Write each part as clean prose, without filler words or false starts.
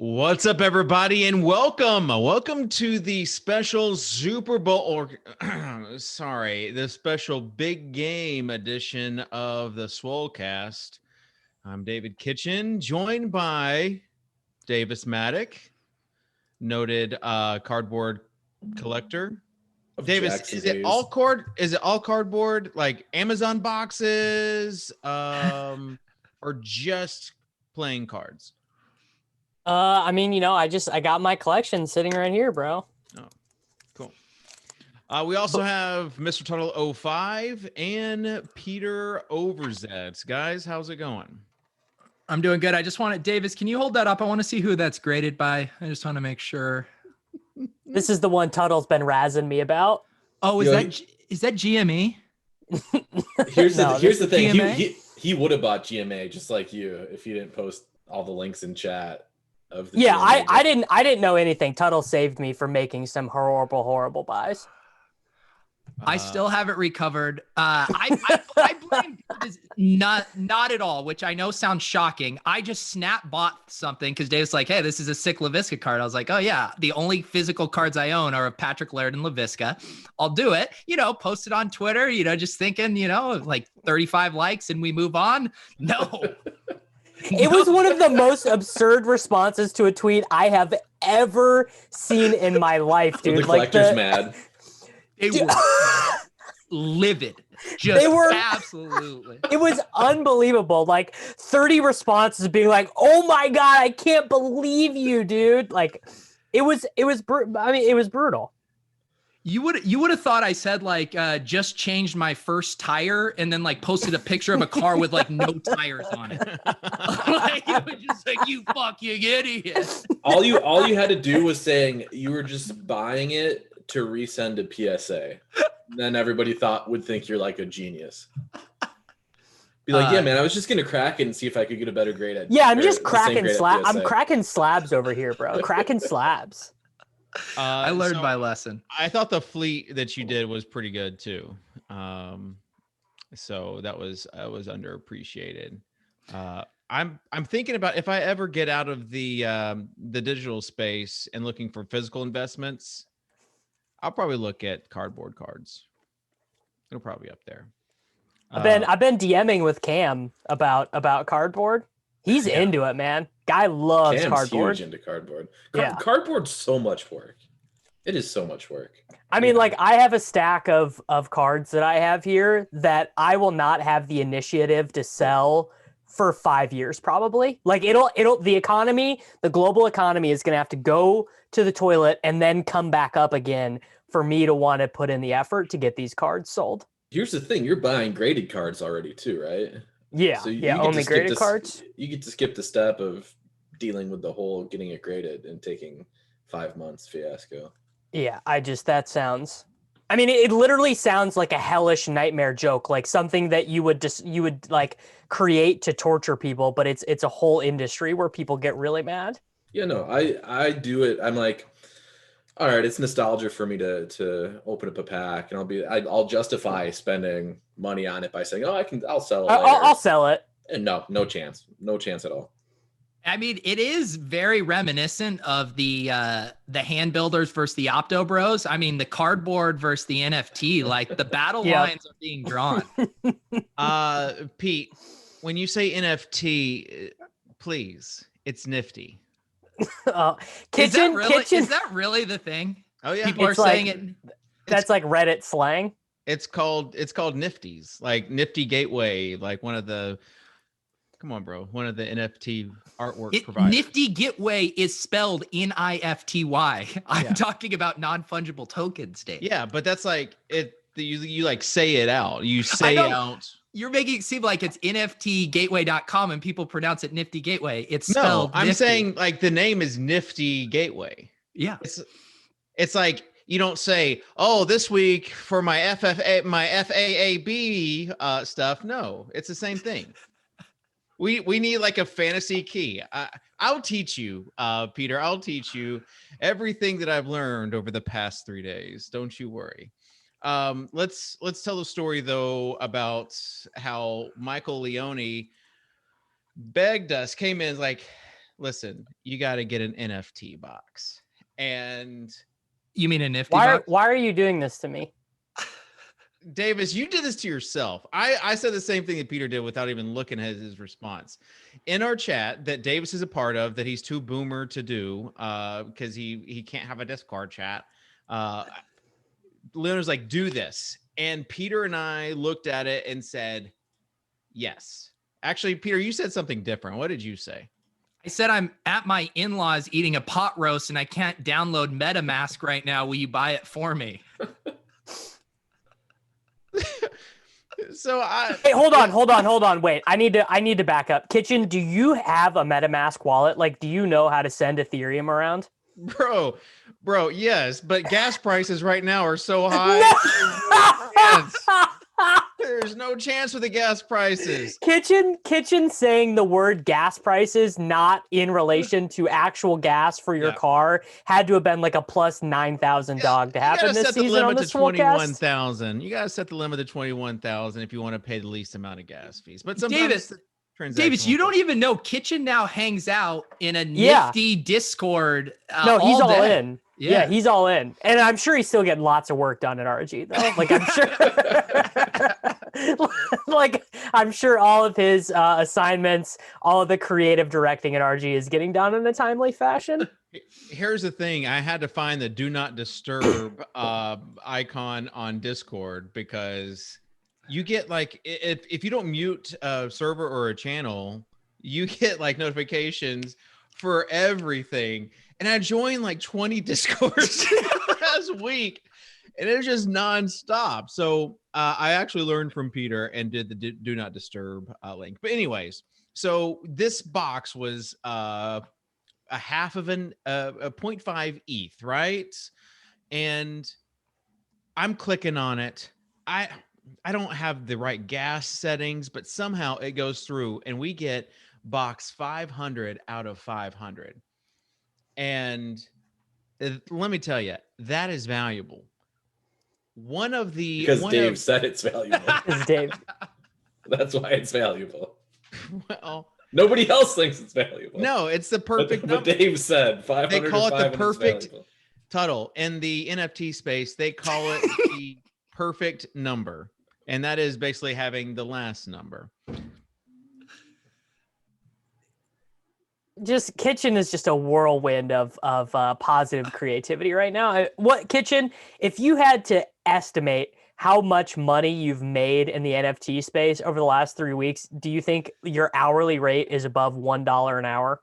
What's up, everybody, and welcome to the special Super Bowl, or the special big game edition of the Swolecast. I'm David Kitchen, joined by Davis Mattek, noted cardboard collector. Davis, is it all cardboard, like Amazon boxes, or just playing cards? I got my collection sitting right here, bro. Oh, cool. We also have Mr. Tuttle 05 and Peter Overzet. Guys, how's it going? I'm doing good. I just want to, Davis, can you hold that up? I want to see who that's graded by. I just want to make sure. This is the one Tuttle's been razzing me about. Oh, is that GME? Here's the thing. GMA? He would have bought GMA just like you if you didn't post all the links in chat. I didn't know anything. Tuttle saved me from making some horrible buys. I still haven't recovered. I blame not at all, which I know sounds shocking. I just snap bought something because Dave's like, hey, this is a sick LaVisca card. I was like, oh yeah, the only physical cards I own are of Patrick Laird and LaVisca. I'll do it, post it on Twitter, just thinking, like 35 likes and we move on. No. It was one of the most absurd responses to a tweet I have ever seen in my life, dude. The collector's mad. They were livid. Absolutely. It was unbelievable. Like 30 responses being like, "Oh my god, I can't believe you, dude!" Like, it was brutal. You would have thought I said like just changed my first tire and then like posted a picture of a car with like no tires on it. Like, it was just like, you fucking idiot. All you had to do was saying you were just buying it to resend a PSA. Then everybody would think you're like a genius. Be like, yeah, man, I was just gonna crack it and see if I could get a better grade at. Yeah, I'm just cracking slabs. I'm cracking slabs over here, bro. Cracking slabs. I learned my lesson. I thought the fleet that you did was pretty good too. So that was underappreciated. I'm thinking about if I ever get out of the digital space and looking for physical investments, I'll probably look at cardboard cards. It'll probably be up there. I've been DMing with Cam about cardboard. He's into it, man. Guy loves Cam's cardboard. Huge into cardboard. Yeah. Cardboard's so much work. It is so much work. I mean, like, I have a stack of cards that I have here that I will not have the initiative to sell for 5 years, probably. Like, the global economy is going to have to go to the toilet and then come back up again for me to want to put in the effort to get these cards sold. Here's the thing. You're buying graded cards already too, right? Yeah. So only graded cards. You get to skip the step of dealing with the whole getting it graded and taking 5 months fiasco. Yeah, it literally sounds like a hellish nightmare joke, like something that you would like create to torture people, but it's a whole industry where people get really mad. Yeah, no, I do it. I'm like, all right, it's nostalgia for me to open up a pack, and I'll justify spending money on it by saying, oh, I'll sell it later. I'll sell it. And no chance at all. I mean, it is very reminiscent of the hand builders versus the opto bros. I mean, the cardboard versus the NFT, like the battle lines are being drawn. Pete, when you say NFT, please, it's nifty. Is that really the thing? Oh yeah, people are saying it. That's like Reddit slang. It's called Nifties, like Nifty Gateway, like one of the NFT artwork providers. Nifty Gateway is spelled NIFTY. I'm talking about non-fungible tokens, Dave. Yeah, but that's like it. You like say it out. You say out. You're making it seem like it's NFTgateway.com and people pronounce it Nifty Gateway. It's spelled. I'm Nifty. saying like the name is Nifty Gateway. Yeah, it's like you don't say, oh, this week for my FAAB stuff. No, it's the same thing. We need like a fantasy key. I'll teach you, Peter. I'll teach you everything that I've learned over the past 3 days. Don't you worry. Let's tell the story though about how Michael Leone came in like, listen, you got to get an NFT box. And You mean a nifty box? Why are you doing this to me? Davis, you did this to yourself. I said the same thing that Peter did without even looking at his response. In our chat that Davis is a part of, that he's too boomer to do because he can't have a Discord chat. Leonard's like, do this. And Peter and I looked at it and said, yes. Actually, Peter, you said something different. What did you say? I said I'm at my in-laws eating a pot roast and I can't download MetaMask right now. Will you buy it for me? So Hey, hold on. Wait, I need to back up. Kitchen, do you have a MetaMask wallet? Like, do you know how to send Ethereum around? Bro, yes, but gas prices right now are so high. There's no chance with the gas prices. Kitchen saying the word gas prices not in relation to actual gas for your car had to have been like a plus 9,000 dog to happen this season on the Swolecast. 21,000. You gotta set the limit to 21,000 if you want to pay the least amount of gas fees. But sometimes Davis, you don't even know Kitchen now hangs out in a nifty Discord. No, he's all day. in. Yeah, he's all in. And I'm sure he's still getting lots of work done at RG though. Like I'm sure like I'm sure all of his assignments, all of the creative directing at RG is getting done in a timely fashion. Here's the thing. I had to find the do not disturb icon on Discord because you get like, if you don't mute a server or a channel, you get like notifications for everything. And I joined like 20 Discords last week, and it was just nonstop. So I actually learned from Peter and did the do not disturb link. But anyways, so this box was a half of a 0.5 ETH, right? And I'm clicking on it. I don't have the right gas settings, but somehow it goes through, and we get box 500 out of 500. And let me tell you, that is valuable. Because Dave said it's valuable. It's Dave. That's why it's valuable. Well, nobody else thinks it's valuable. No, it's the perfect number. But Dave said 500. They call it the perfect Tuttle in the NFT space. They call it the perfect number, and that is basically having the last number. Just Kitchen is just a whirlwind of positive creativity right now. What Kitchen, if you had to estimate how much money you've made in the NFT space over the last 3 weeks, do you think your hourly rate is above $1 an hour?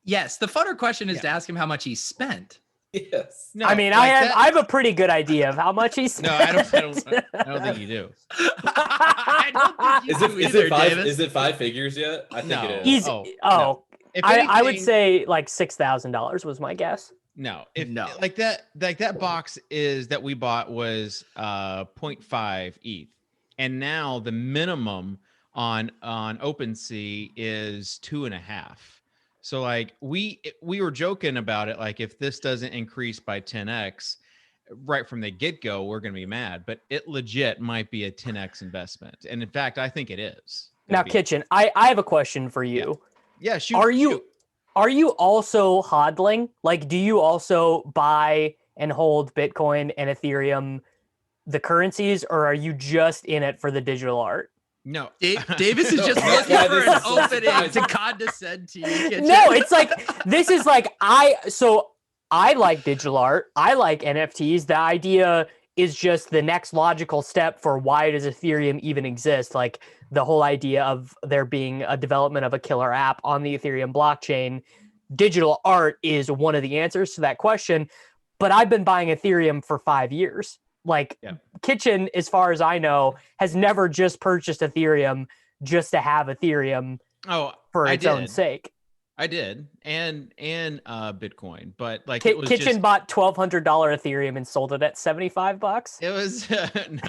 Yes. The funner question is to ask him how much he spent. Yes. No, I mean, like I have a pretty good idea of how much he spent. No, I don't think you do. I don't think you do is it five figures yet? I think it is. He's no. I would say like $6,000 was my guess. No, like that box is that we bought was 0.5 ETH, and now the minimum on OpenSea is 2.5. So like we were joking about it, like if this doesn't increase by 10x right from the get-go, we're gonna be mad. But it legit might be a 10x investment, and in fact, I think it is. Now, Kitchen, I have a question for you. Yeah, shoot. Are you also hodling? Like, do you also buy and hold Bitcoin and Ethereum, the currencies, or are you just in it for the digital art? No, Davis is just looking for an opening to condescend to you. Kitchen. No, it's like this is like I like digital art. I like NFTs. The idea is just the next logical step for why does Ethereum even exist? Like the whole idea of there being a development of a killer app on the Ethereum blockchain. Digital art is one of the answers to that question. But I've been buying Ethereum for 5 years. Like Kitchen, as far as I know, has never just purchased Ethereum just to have Ethereum for its own sake. I did, and Bitcoin, but like Kitchen bought $1,200 Ethereum and sold it at $75. It was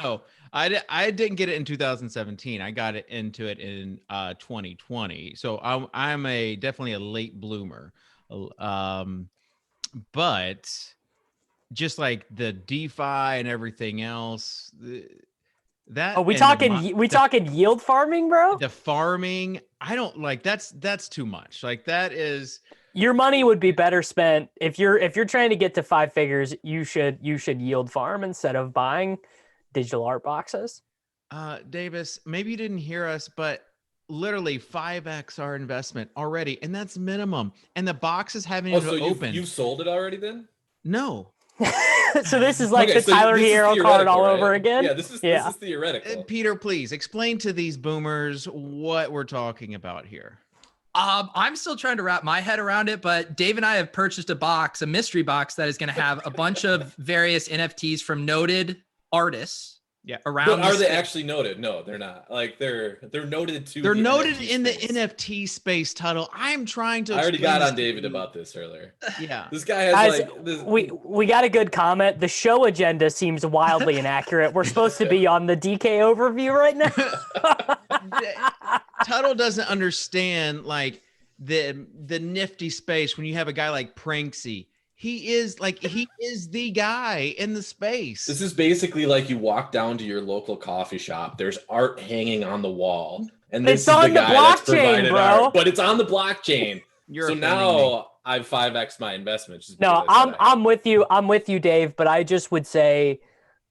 no, I didn't get it in 2017. I got into it in 2020. So I'm definitely a late bloomer, but just like the DeFi and everything else, That Are we and talking yield farming, bro? the farming. I don't like that's too much. Like that is Your money would be better spent if you're trying to get to 5 figures. You should yield farm instead of buying digital art boxes. Davis, maybe you didn't hear us, but literally 5x our investment already, and that's minimum. And the boxes haven't even opened. You've sold it already then? No. So this is like Okay, the so Tyler this is Hero card all theoretical, over right? again. Yeah, this is theoretical. Peter, please explain to these boomers what we're talking about here. I'm still trying to wrap my head around it, but Dave and I have purchased a mystery box that is going to have a bunch of various NFTs from noted artists. Yeah. Around. But are they actually noted? No, they're not. Like they're noted too. They're noted in the NFT space, Tuttle. I'm trying to. I already got on David about this earlier. Yeah. This guy has we got a good comment. The show agenda seems wildly inaccurate. We're supposed to be on the DK overview right now. Tuttle doesn't understand like the nifty space when you have a guy like Pranksy. He is the guy in the space. This is basically like you walk down to your local coffee shop. There's art hanging on the wall, and this It's is on the the guy that's blockchain, provided bro. art. But it's on the blockchain. You're so offending now me. I've 5x my investment. Just No, because I said I I'm with you. I'm with you, Dave. But I just would say,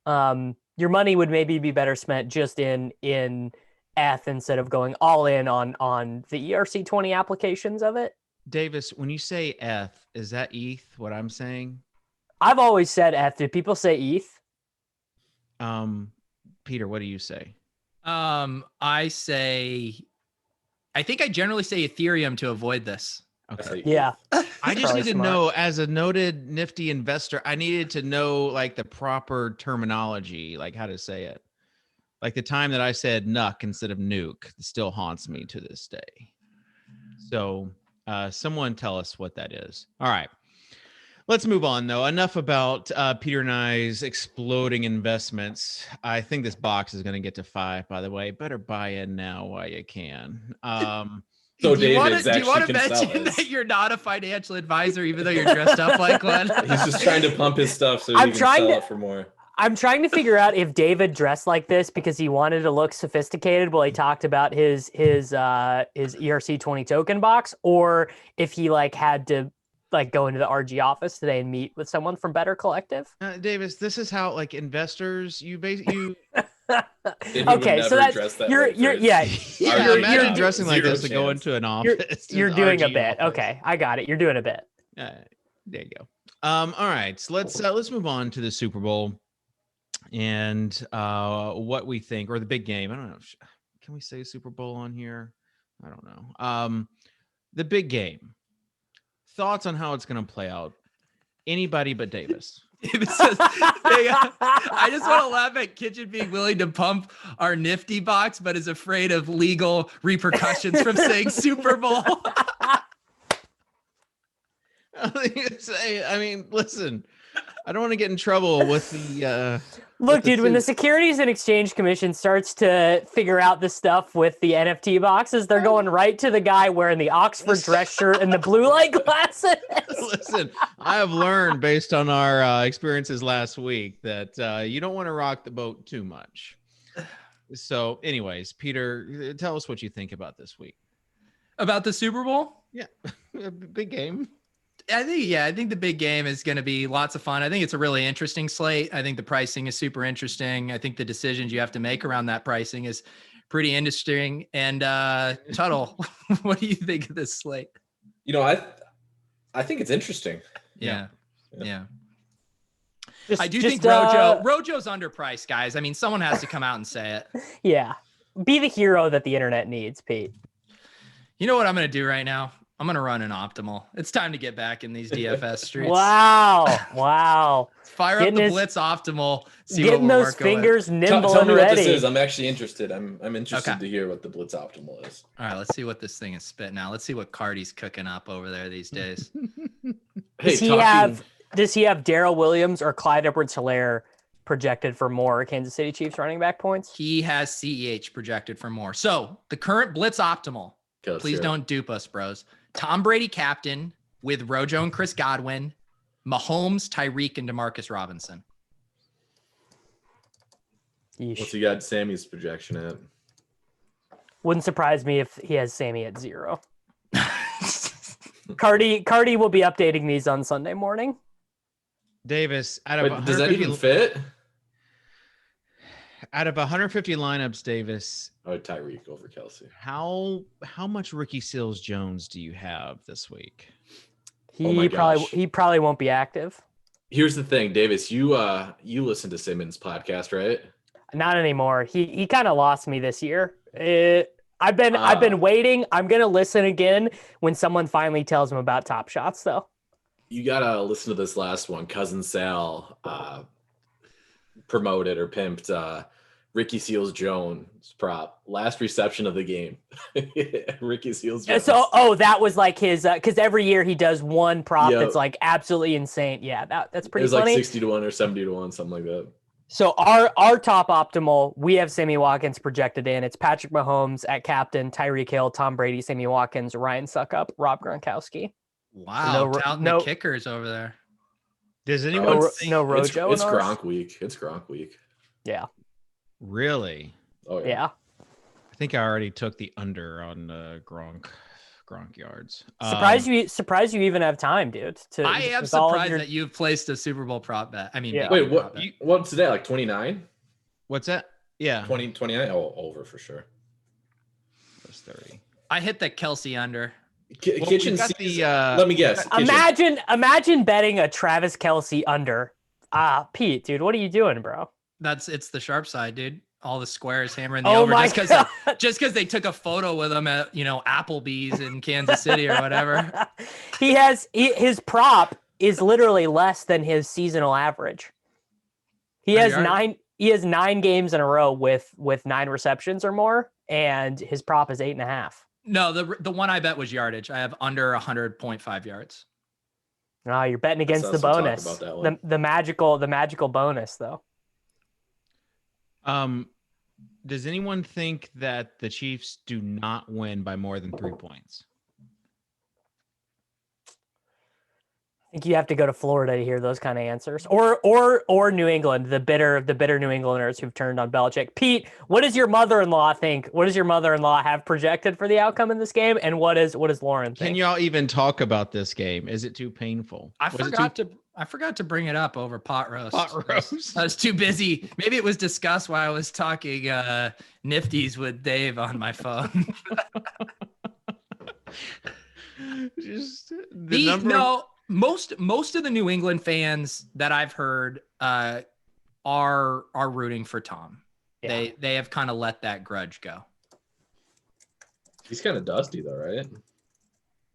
your money would maybe be better spent just in ETH instead of going all in on the ERC20 applications of it. Davis, when you say ETH, is that ETH? What I'm saying? I've always said ETH. Do people say ETH? Peter, what do you say? I think I generally say Ethereum to avoid this. Okay. Yeah. I just Probably need to smart. know, as a noted nifty investor, I needed to know like the proper terminology, like how to say it. Like the time that I said nuck instead of nuke still haunts me to this day. So someone tell us what that is. All right. Let's move on, though. Enough about Peter and I's exploding investments. I think this box is going to get to 5, by the way. Better buy in now while you can. So do you want David's to actually mention that you're not a financial advisor, even though you're dressed up like one? He's just trying to pump his stuff so I'm he can trying sell to- it for more. I'm trying to figure out if David dressed like this because he wanted to look sophisticated while he talked about his ERC20 token box, or if he like had to like go into the RG office today and meet with someone from Better Collective. Davis, this is how like investors, David Okay, would so never that's dress that you're way for yeah. his yeah, you're- imagine you're- dressing like Zero this to go chance. into an office. You're doing a RG bit. office. Okay, I got it. You're doing a bit. There you go. All right, so let's move on to the Super Bowl and what we think, or the big game. I don't know. Can we say Super Bowl on here? I don't know. The big game. Thoughts on how it's going to play out? Anybody but Davis. David says, I just want to laugh at Kitchen being willing to pump our nifty box, but is afraid of legal repercussions from saying Super Bowl. I mean, listen, I don't want to get in trouble with the. Look, dude, when the Securities and Exchange Commission starts to figure out this stuff with the NFT boxes, they're going right to the guy wearing the Oxford dress shirt and the blue light glasses. Listen, I have learned based on our experiences last week that you don't want to rock the boat too much. So, anyways, Peter, tell us what you think about this week. About the Super Bowl? Yeah, big game. I think the big game is going to be lots of fun. I think it's a really interesting slate. I think the pricing is super interesting. I think the decisions you have to make around that pricing is pretty interesting. And Tuttle, what do you think of this slate? You know, I think it's interesting. Yeah. Just- I do just, think Rojo's underpriced, guys. I mean, someone has to come out and say it. Yeah. Be the hero that the internet needs, Pete. You know what I'm going to do right now? I'm going to run an optimal. It's time to get back in these DFS streets. Wow. Fire Getting up the his- Blitz optimal. See Getting what we're those working with. fingers nimble Tell and me what this ready. is. I'm actually interested. I'm interested Okay. to hear what the Blitz Optimal is. All right, let's see what this thing is spitting out. Let's see what Cardi's cooking up over there these days. Does he have Darrell Williams or Clyde Edwards-Helaire projected for more Kansas City Chiefs running back points? He has CEH projected for more. So the current Blitz optimal, please don't dupe us, bros. Tom Brady captain with Rojo and Chris Godwin, Mahomes, Tyreek, and Demarcus Robinson. What's he got Sammy's projection at? Wouldn't surprise me if he has Sammy at 0. Cardi will be updating these on Sunday morning. Davis, Does that even fit? Out of 150 lineups, Davis. Oh, Tyreek over Kelsey. How much Ricky Seals-Jones do you have this week? He probably won't be active. Here's the thing, Davis. You listen to Simmons' podcast, right? Not anymore. He kind of lost me this year. I've been waiting. I'm gonna listen again when someone finally tells him about Top Shots, though. You gotta listen to this last one. Cousin Sal promoted or pimped Ricky Seals-Jones prop. Last reception of the game. Ricky Seals-Jones. So, that was like his, because every year he does one prop that's like absolutely insane. Yeah, that's pretty funny. It was like 60-1 or 70-1, something like that. So our top optimal, we have Sammy Watkins projected in. It's Patrick Mahomes at captain, Tyreek Hill, Tom Brady, Sammy Watkins, Ryan Suckup, Rob Gronkowski. Wow, no kickers over there. Does anyone think no Rojo? It's Gronk week. It's Gronk week. Yeah. Really? Oh yeah. I think I already took the under on Gronk yards. Surprised you even have time, dude. I am surprised that you've placed a Super Bowl prop bet. I mean, yeah. Wait, what's today? Like 29? What's that? Yeah, 29. Oh, over for sure. That's 30. I hit the Kelsey under. Kitchen. Let me guess. Imagine betting a Travis Kelsey under. Pete, dude, what are you doing, bro? It's the sharp side, dude. All the squares hammering the over just because they took a photo with him at Applebee's in Kansas City or whatever. His prop is literally less than his seasonal average. He has 9 games in a row with 9 receptions or more, and his prop is 8.5. No, the one I bet was yardage. I have under 100.5 yards. Oh, you're betting against the bonus. The magical bonus though. Does anyone think that the Chiefs do not win by more than 3 points? I think you have to go to Florida to hear those kind of answers, or New England, the bitter New Englanders who've turned on Belichick. Pete, what does your mother-in-law think? What does your mother-in-law have projected for the outcome in this game, and what does Lauren think? Can y'all even talk about this game? Is it too painful? I forgot to bring it up over pot roast. I was too busy. Maybe it was discussed while I was talking nifties with Dave on my phone. Just most of the New England fans that I've heard are rooting for Tom. Yeah. They have kind of let that grudge go. He's kind of dusty though, right?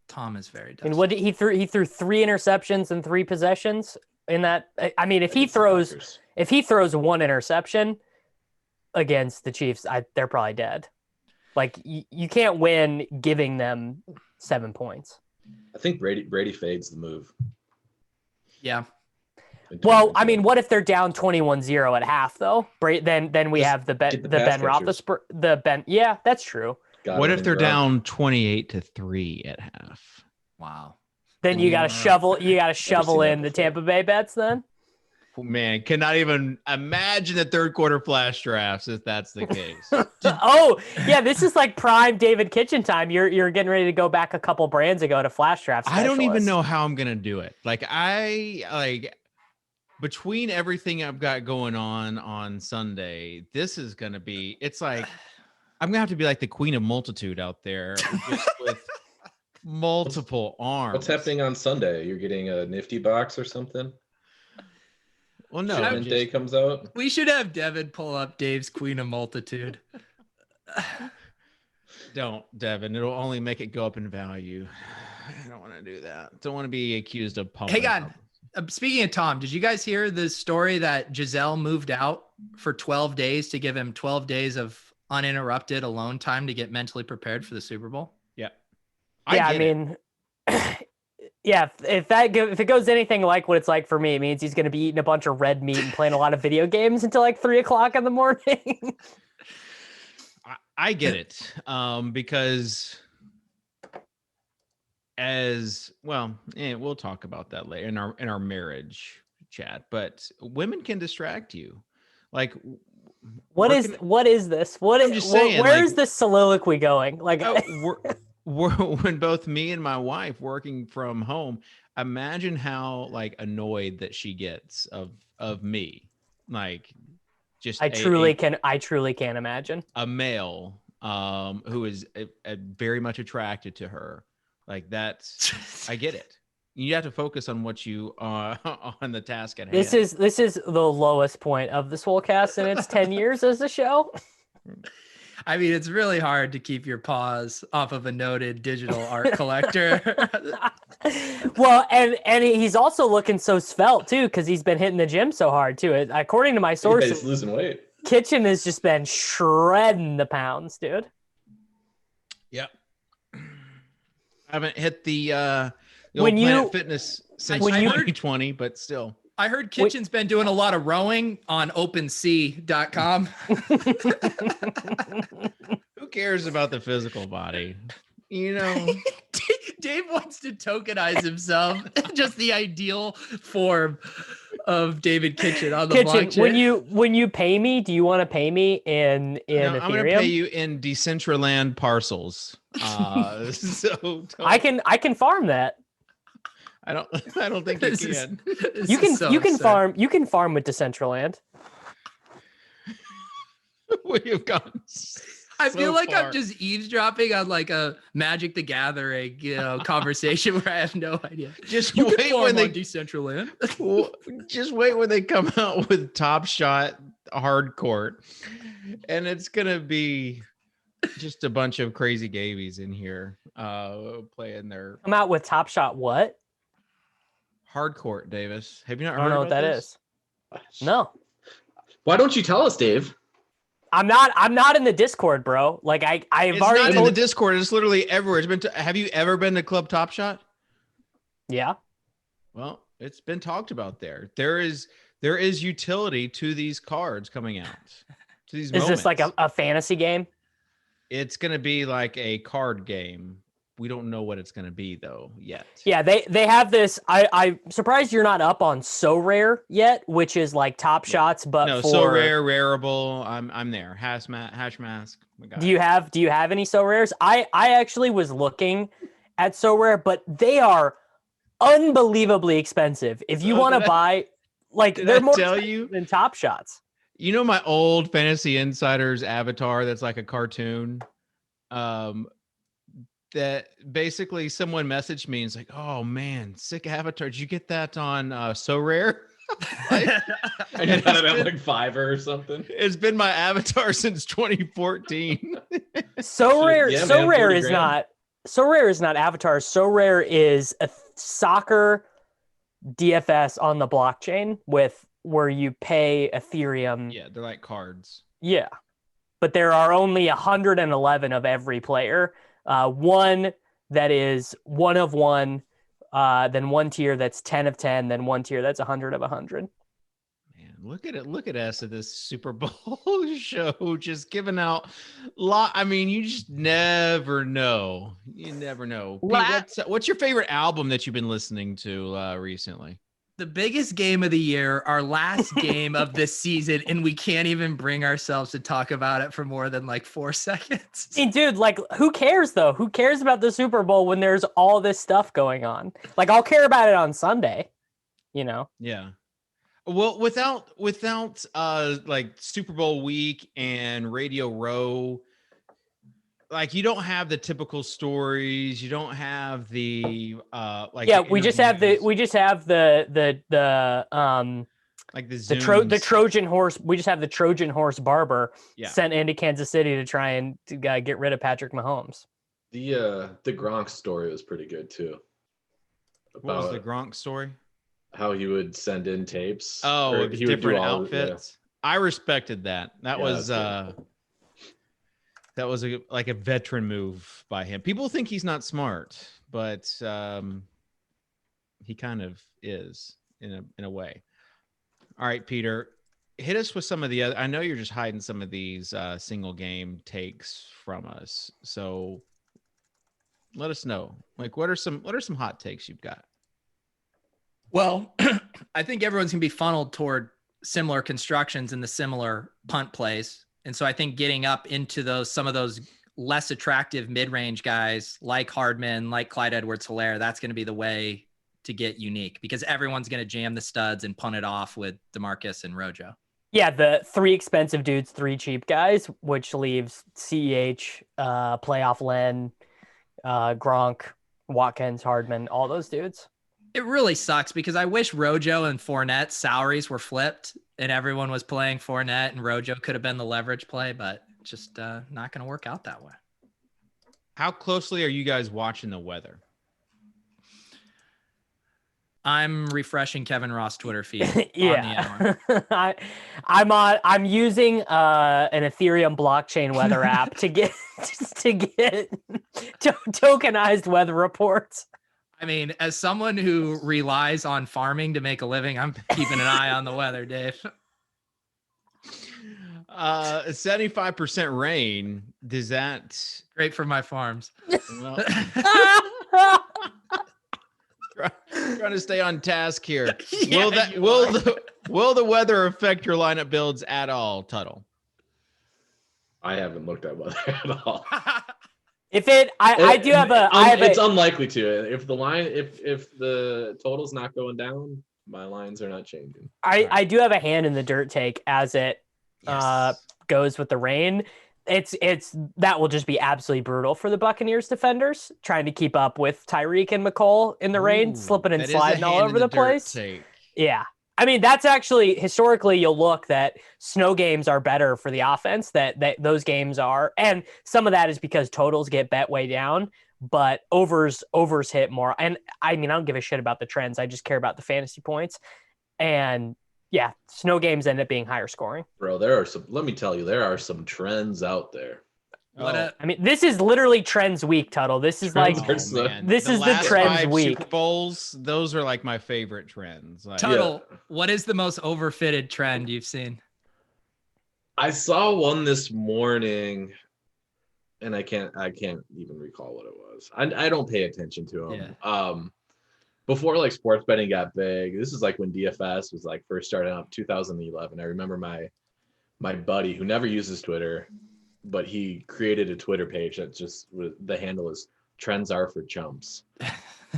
Tom is very dusty. And what he threw 3 interceptions and 3 possessions in that. I mean, if he throws 1 interception against the Chiefs, they're probably dead. Like you can't win giving them 7 points. I think Brady fades the move. Yeah. Well, I mean, what if they're down 21-0 at half though? Then we have the Ben Roethlisberger. Yeah, that's true. What if they're down 28-3 at half? Wow. Then you got to shovel in the Tampa Bay bets then? Man, cannot even imagine the third quarter flash drafts if that's the case. Oh, yeah, this is like prime David Kitchen time. You're getting ready to go back a couple brands ago to flash drafts. I don't even know how I'm going to do it. Between everything I've got going on Sunday, this is going to be, it's like, I'm going to have to be like the queen of multitude out there just with multiple arms. What's happening on Sunday? You're getting a nifty box or something? Well, no. Day comes out. We should have Devin pull up Dave's Queen of Multitude. Don't, Devin. It'll only make it go up in value. I don't want to do that. Don't want to be accused of pumping. Hang on. Speaking of Tom, did you guys hear the story that Giselle moved out for 12 days to give him 12 days of uninterrupted alone time to get mentally prepared for the Super Bowl? Yeah. I mean, yeah, if it goes anything like what it's like for me, it means he's going to be eating a bunch of red meat and playing a lot of video games until like 3:00 in the morning. I get it. Because as well, we'll talk about that later in our marriage chat, but women can distract you. Like What is this? I'm just saying, where like, is this soliloquy going? Like, when both me and my wife working from home, imagine how like annoyed that she gets of me, like just I truly can't imagine. a male who is very much attracted to her. Like that's I get it. You have to focus on what you on the task at hand. This is the lowest point of the Swolecast in its 10 years as a show. I mean, it's really hard to keep your paws off of a noted digital art collector. Well, and he's also looking so svelte too, because he's been hitting the gym so hard too. According to my Yeah, sources, he's losing weight. Kitchen has just been shredding the pounds, dude. Yep. I haven't hit the When old you- Planet Fitness since when you- 2020, but still. I heard Kitchen's been doing a lot of rowing on OpenSea.com. Who cares about the physical body? You know, Dave wants to tokenize himself. Just the ideal form of David Kitchen on the Kitchen, blockchain. when you pay me, do you want to pay me in no, Ethereum? I'm going to pay you in Decentraland parcels. So I can farm that. I don't think you can. You can farm with Decentraland. We have gone. I feel like far. I'm just eavesdropping on like a Magic the Gathering, conversation where I have no idea. Just You can wait farm when on they Decentraland. just wait when they come out with Top Shot hard court, and it's gonna be just a bunch of crazy gabies in here playing their Come out with Top Shot. What? hard court. Davis, have you not I don't heard know what about that this? is. No, Why don't you tell us, Dave? I'm not in the Discord, bro. Like I've It's already not in told the Discord. It's literally everywhere. It's been. Have you ever been to Club Top Shot? Yeah. Well, it's been talked about there. There is utility to these cards coming out. To these Is this like moments. a fantasy game? It's gonna be like a card game. We don't know what it's gonna be though yet. Yeah, they have this. I'm surprised you're not up on So Rare yet, which is like Top Shots, but No, for so rare, rareable. I'm there. Hash mask. My God. Do you have any So Rares? I actually was looking at So Rare, but they are unbelievably expensive. If you Oh, want to did I- buy, like did they're I more tell expensive you? than Top Shots. You know my old Fantasy Insiders avatar that's like a cartoon? That basically someone messaged me and it's like, oh man, sick avatar. Did you get that on So Rare? Like, And you got it at like Fiverr or something. it's been my avatar since 2014. So Rare, Yeah, So man, Rare 40 is grand. not. So Rare is not Avatar. So Rare is a soccer DFS on the blockchain where you pay Ethereum. Yeah, they're like cards. Yeah. But there are only 111 of every player. One that is one of one, then one tier that's 10 of 10, then one tier that's 100 of 100. Man, look at it. Look at us at this Super Bowl show, just giving out I mean, you just never know. You never know. Pete, what's your favorite album that you've been listening to recently? The biggest game of the year, our last game of this season, and we can't even bring ourselves to talk about it for more than like 4 seconds. Hey, dude, like, who cares though? Who cares about the Super Bowl when there's all this stuff going on? Like, I'll care about it on Sunday, you know? Yeah. Well, without like Super Bowl week and Radio Row, like you don't have the typical stories. You don't have the like. Yeah, the we just have the interviews, like the the Zooms. Trojan horse. We just have the Trojan horse barber Yeah. sent into Kansas City to try and get rid of Patrick Mahomes. The Gronk story was pretty good too. What was the About Gronk story? how he would send in tapes. Oh, or with he would do different all- outfits. I respected that. That Yeah, was that's that was like a veteran move by him. People think he's not smart, but he kind of is in a way. All right, Peter, hit us with some of the other. I know you're just hiding some of these single game takes from us, so let us know. Like, what are some hot takes you've got? Well, I think everyone's gonna be funneled toward similar constructions and the similar punt plays. And so I think getting up into some of those less attractive mid-range guys like Hardman, like Clyde Edwards-Helaire, that's going to be the way to get unique because everyone's going to jam the studs and punt it off with DeMarcus and Rojo. Yeah, the 3 expensive dudes, 3 cheap guys, which leaves CEH, Playoff Len, Gronk, Watkins, Hardman, all those dudes. It really sucks because I wish Rojo and Fournette's salaries were flipped and everyone was playing Fournette and Rojo could have been the leverage play, but just not going to work out that way. How closely are you guys watching the weather? I'm refreshing Kevin Ross' Twitter feed. Yeah, I'm using an Ethereum blockchain weather app to get tokenized weather reports. I mean, as someone who relies on farming to make a living, I'm keeping an eye on the weather, Dave. 75% rain. Does that great for my farms? Well, trying to stay on task here. Yeah, Will the weather affect your lineup builds at all, Tuttle? I haven't looked at weather at all. It's unlikely to. If the total's not going down, my lines are not changing. I do have a hand in the dirt take as it goes with the rain. It's that will just be absolutely brutal for the Buccaneers defenders trying to keep up with Tyreek and McColl in the rain, slipping and sliding all over the place. Take. Yeah. I mean, that's actually historically you'll look that snow games are better for the offense that those games are. And some of that is because totals get bet way down, but overs hit more. And I mean, I don't give a shit about the trends. I just care about the fantasy points. And yeah, snow games end up being higher scoring. Bro, let me tell you, there are some trends out there. I mean, this is literally trends week, Tuttle. This is Trends like, this is the trends 5 week. Super Bowls, those are like my favorite trends. Like, Tuttle, what is the most overfitted trend you've seen? I saw one this morning, and I can't even recall what it was. I don't pay attention to them. Yeah. Before like sports betting got big, this is like when DFS was like first starting up, 2011. I remember my buddy who never uses Twitter, but he created a Twitter page that just the handle is trends are for chumps.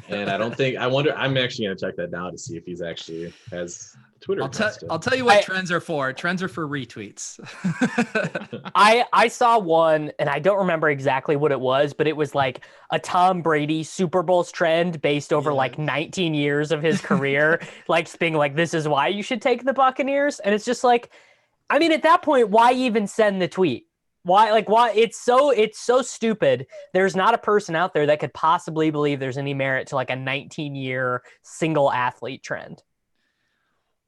And I'm actually going to check that now to see if he's actually has Twitter. I'll tell you what trends are for. Trends are for retweets. I saw one and I don't remember exactly what it was, but it was like a Tom Brady Super Bowls trend based over like 19 years of his career, like being like, this is why you should take the Buccaneers. And it's just like, I mean, at that point, why even send the tweet? Why it's so stupid. There's not a person out there that could possibly believe there's any merit to like a 19-year single athlete trend.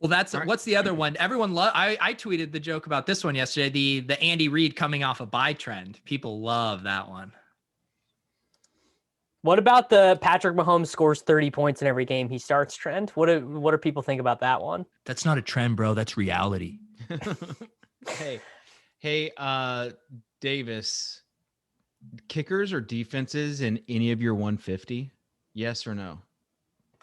Well, what's the other one? Everyone I tweeted the joke about this one yesterday, the Andy Reid coming off a bye trend. People love that one. What about the Patrick Mahomes scores 30 points in every game he starts trend? What do people think about that one? That's not a trend, bro. That's reality. Hey, Davis, kickers or defenses in any of your 150? Yes or no?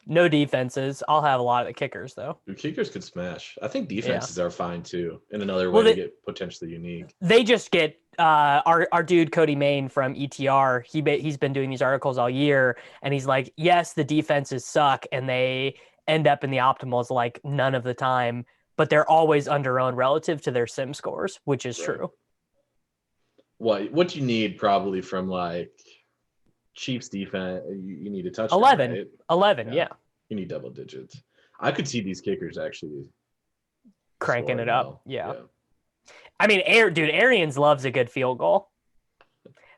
No defenses. I'll have a lot of the kickers though. Your kickers could smash. I think defenses are fine too. In another way to get potentially unique. They just get our dude Cody Main from ETR. He's been doing these articles all year, and he's like, yes, the defenses suck, and they end up in the optimals like none of the time. But they're always under-owned relative to their sim scores, which is true. What you need probably from like Chiefs defense, you need a touchdown. 11, right? 11, yeah. You need double digits. I could see these kickers actually cranking it up. well. Yeah. I mean, Arians loves a good field goal.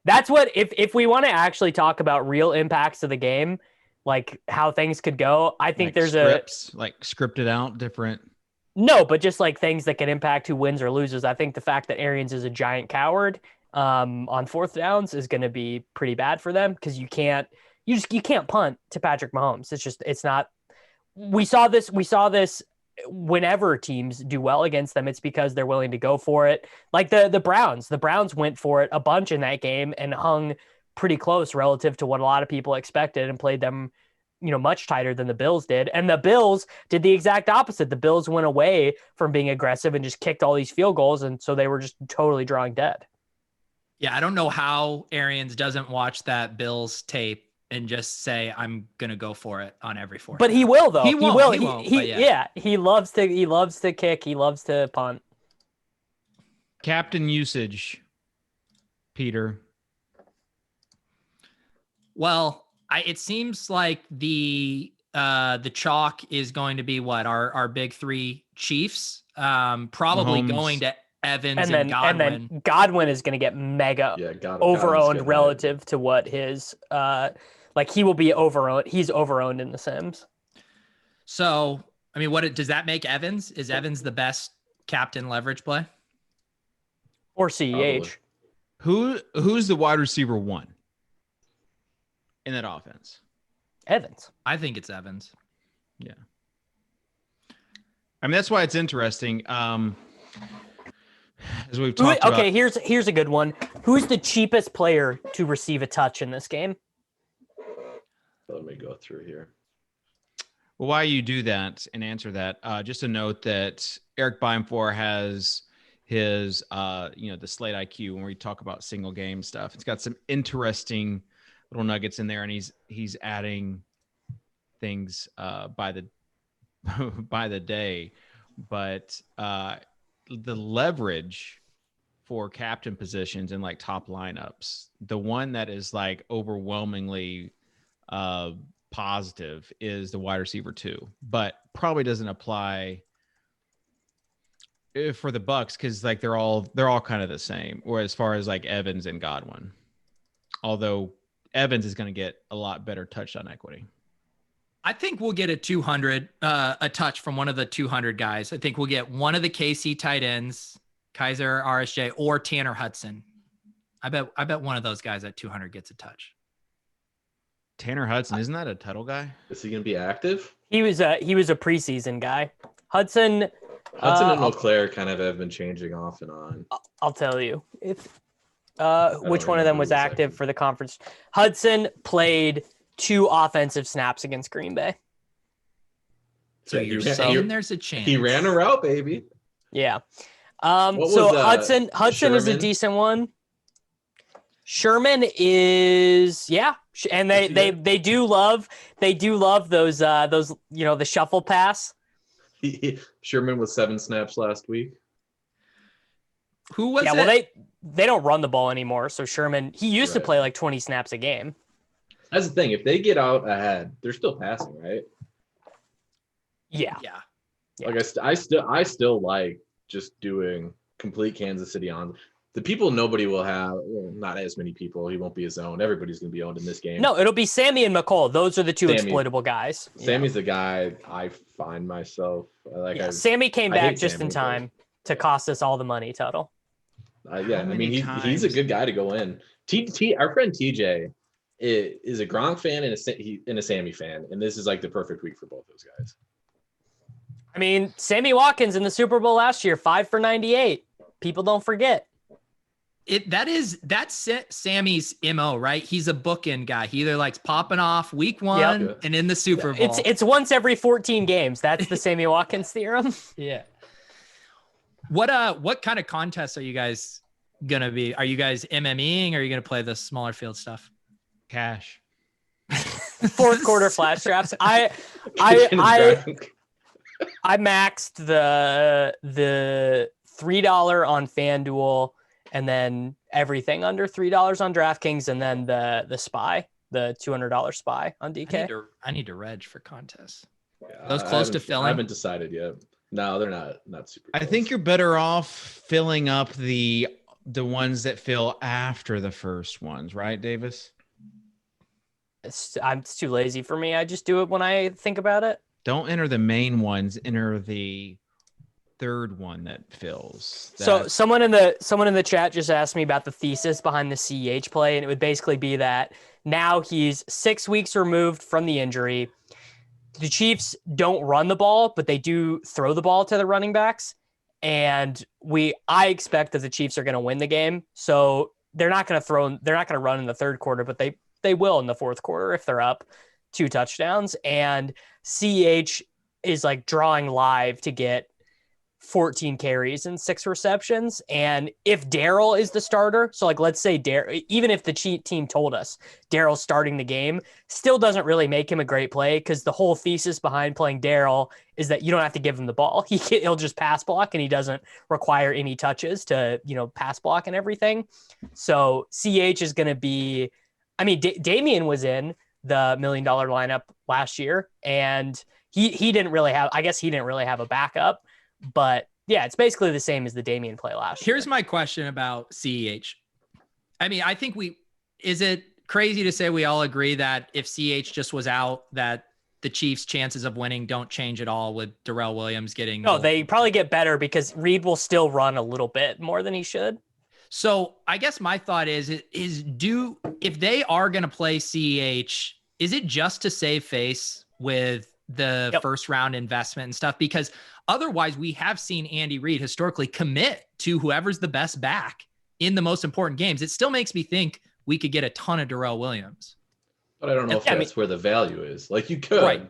That's what, if we want to actually talk about real impacts of the game, like how things could go, I think like there's scripts, like scripted out different. No, but just like things that can impact who wins or loses. I think the fact that Arians is a giant coward on fourth downs is going to be pretty bad for them because you can't punt to Patrick Mahomes. It's not. We saw this whenever teams do well against them. It's because they're willing to go for it. Like the Browns went for it a bunch in that game and hung pretty close relative to what a lot of people expected and played them much tighter than the Bills did. And the Bills did the exact opposite. The Bills went away from being aggressive and just kicked all these field goals. And so they were just totally drawing dead. Yeah, I don't know how Arians doesn't watch that Bills tape and just say, I'm going to go for it on every fourth. But he will, though. He won't, but yeah. He loves to kick. He loves to punt. Captain usage, Peter. Well, it seems like the chalk is going to be what our big three Chiefs, probably Mahomes. going to Evans and Godwin. And then Godwin is going to get mega overowned relative to what his he will be overowned. He's overowned in the Sims. So, I mean, what does that make Evans? Is Evans the best captain leverage play? Or CEH? Who's the wide receiver 1 in that offense? Evans. I think it's Evans. Yeah. I mean, that's why it's interesting. As we've talked about. Okay, here's a good one. Who's the cheapest player to receive a touch in this game? Let me go through here. Well, while you do that and answer that, just a note that Eric Beimfor has his, the slate IQ when we talk about single game stuff. It's got some interesting little nuggets in there, and he's adding things by the day. But the leverage for captain positions in like top lineups, the one that is like overwhelmingly positive is the wide receiver 2, but probably doesn't apply for the Bucks because like they're all kind of the same. Or as far as like Evans and Godwin, although Evans is going to get a lot better touchdown equity. I think we'll get a 200, a touch from one of the 200 guys. I think we'll get one of the KC tight ends, Kaiser, RSJ, or Tanner Hudson. I bet one of those guys at 200 gets a touch. Tanner Hudson, isn't that a Tuttle guy? Is he going to be active? He was a preseason guy. Hudson and Leclerc kind of have been changing off and on. I'll tell you if which one of them was active for the conference. Hudson played 2 offensive snaps against Green Bay. So you're saying there's a chance. He ran a route, baby. Yeah. Hudson Sherman? is a decent one. Sherman is, yeah, and they do love those the shuffle pass. Sherman was 7 snaps last week. Who was it? Well, they don't run the ball anymore, so Sherman, he used to play like 20 snaps a game. That's the thing. If they get out ahead, they're still passing, right? Yeah. Like I still like just doing complete Kansas City on. The people nobody will have, not as many people. He won't be his own. Everybody's going to be owned in this game. No, it'll be Sammy and McCall. Those are the 2 exploitable guys. Sammy's the guy I find myself. Sammy came back just in time to cost us all the money, Tuttle. I mean, he's a good guy to go in. Our friend TJ is a Gronk fan and a Sammy fan, and this is like the perfect week for both those guys. I mean, Sammy Watkins in the Super Bowl last year, 5 for 98. People don't forget. That's Sammy's MO, right? He's a bookend guy. He either likes popping off week 1 and in the Super Bowl. It's once every 14 games. That's the Sammy Watkins theorem. Yeah. What kind of contests are you guys gonna be? Are you guys MMEing or are you gonna play the smaller field stuff? Cash. Fourth quarter flash traps. I maxed the $3 on FanDuel and then everything under $3 on DraftKings and then the SPY, the $200 SPY on DK. I need to reg for contests. Yeah, those close to filling? I haven't decided yet. No, they're not super close. I think you're better off filling up the ones that fill after the first ones, right, Davis? It's too lazy for me. I just do it when I think about it. Don't enter the main ones. Enter the third one that fills. So someone in the chat just asked me about the thesis behind the CEH play, and it would basically be that now he's 6 weeks removed from the injury. The Chiefs don't run the ball, but they do throw the ball to the running backs. And I expect that the Chiefs are going to win the game. So they're not going to run in the third quarter, but they will in the fourth quarter if they're up. 2 touchdowns, and CEH is like drawing live to get 14 carries and 6 receptions. And if Darryl is the starter, so like let's say even if the cheat team told us Darryl's starting the game, still doesn't really make him a great play, because the whole thesis behind playing Darryl is that you don't have to give him the ball. He'll just pass block, and he doesn't require any touches to, pass block and everything. So CH is going to be, I mean, Damian was in the $1 million lineup last year, and he didn't really have, I guess he didn't really have a backup. But yeah, it's basically the same as the Damian play last year. Here's my question about CEH. I mean, I think is it crazy to say we all agree that if CEH just was out, that the Chiefs' chances of winning don't change at all with Darrell Williams getting... No, they probably get better because Reed will still run a little bit more than he should. So I guess my thought is if they are going to play CEH, is it just to save face with the first round investment and stuff? Because otherwise we have seen Andy Reid historically commit to whoever's the best back in the most important games. It still makes me think we could get a ton of Darrell Williams. But I don't know if that's where the value is. Like, you could, right,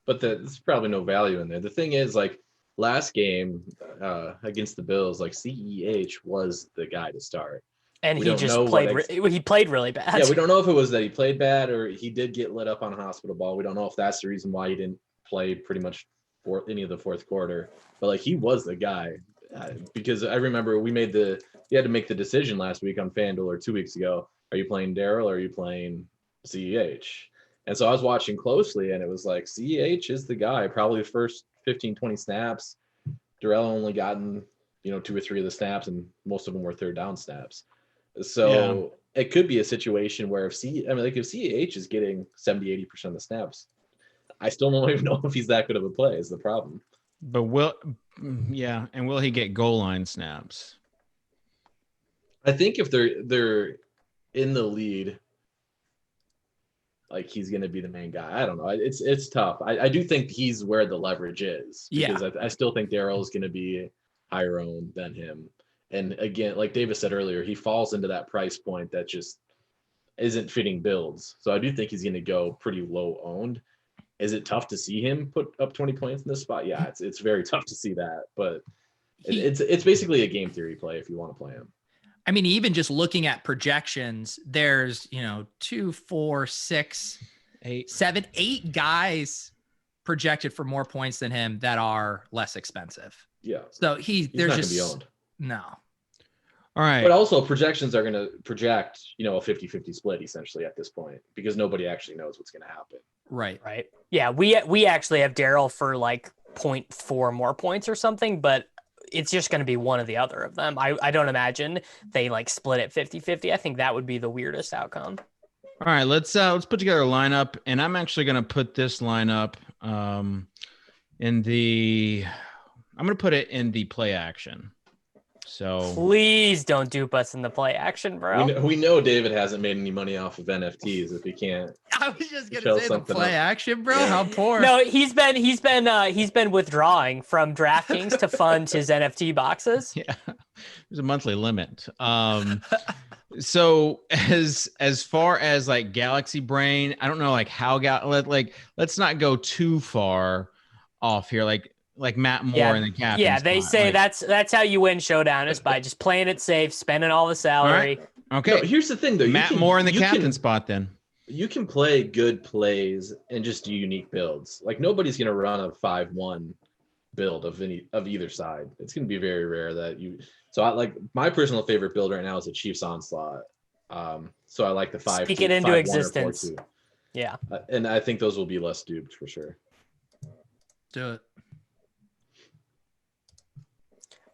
but there's probably no value in there. The thing is, like, last game against the Bills, like, CEH was the guy to start. And he just he played really bad. Yeah, we don't know if it was that he played bad or he did get lit up on a hospital ball. We don't know if that's the reason why he didn't play pretty much for any of the fourth quarter. But, like, he was the guy. Because I remember we had to make the decision last week on FanDuel or 2 weeks ago. Are you playing Darryl or are you playing CEH? And so I was watching closely, and it was like, CEH is the guy, probably the first 15, 20 snaps. Darrell only gotten, 2 or 3 of the snaps, and most of them were third down snaps. So It could be a situation where if CEH is getting 70, 80% of the snaps, I still don't even know if he's that good of a play is the problem. But will he get goal line snaps? I think if they're in the lead, like, he's going to be the main guy. I don't know. It's tough. I do think he's where the leverage is, because I still think Darryl is going to be higher owned than him. And again, like Davis said earlier, he falls into that price point that just isn't fitting builds. So I do think he's going to go pretty low owned. Is it tough to see him put up 20 points in this spot? Yeah, it's very tough to see that, but it's basically a game theory play if you want to play him. I mean, even just looking at projections, there's, 2, 4, 6, 8, 7, 8 guys projected for more points than him that are less expensive. Yeah. So he's there's not just gonna be owned. No. All right. But also projections are going to project, a 50-50 split essentially at this point, because nobody actually knows what's going to happen. Right. Right. Yeah. We actually have Darryl for like 0.4 more points or something, but it's just going to be one or the other of them. I don't imagine they like split it 50-50. I think that would be the weirdest outcome. All right, let's put together a lineup, and I'm actually going to put this lineup I'm going to put it in the play action. So please don't dupe us in the play action, bro. We know David hasn't made any money off of NFTs if he can't. I was just gonna say the play action, bro. How poor. No, he's been withdrawing from DraftKings to fund his NFT boxes. Yeah, there's a monthly limit. So as far as like Galaxy Brain, I don't know like how let's not go too far off here. Like Matt Moore in the captain. Yeah, they say that's how you win Showdown, is by just playing it safe, spending all the salary. Right. Okay. No, here's the thing though. Matt Moore in the captain spot then. You can play good plays and just do unique builds. Like, nobody's gonna run a 5-1 build of either side. It's gonna be very rare that you. So I like my personal favorite build right now is the Chiefs Onslaught. So I like the 5. Speak it into existence. Yeah. And I think those will be less duped for sure. Do it.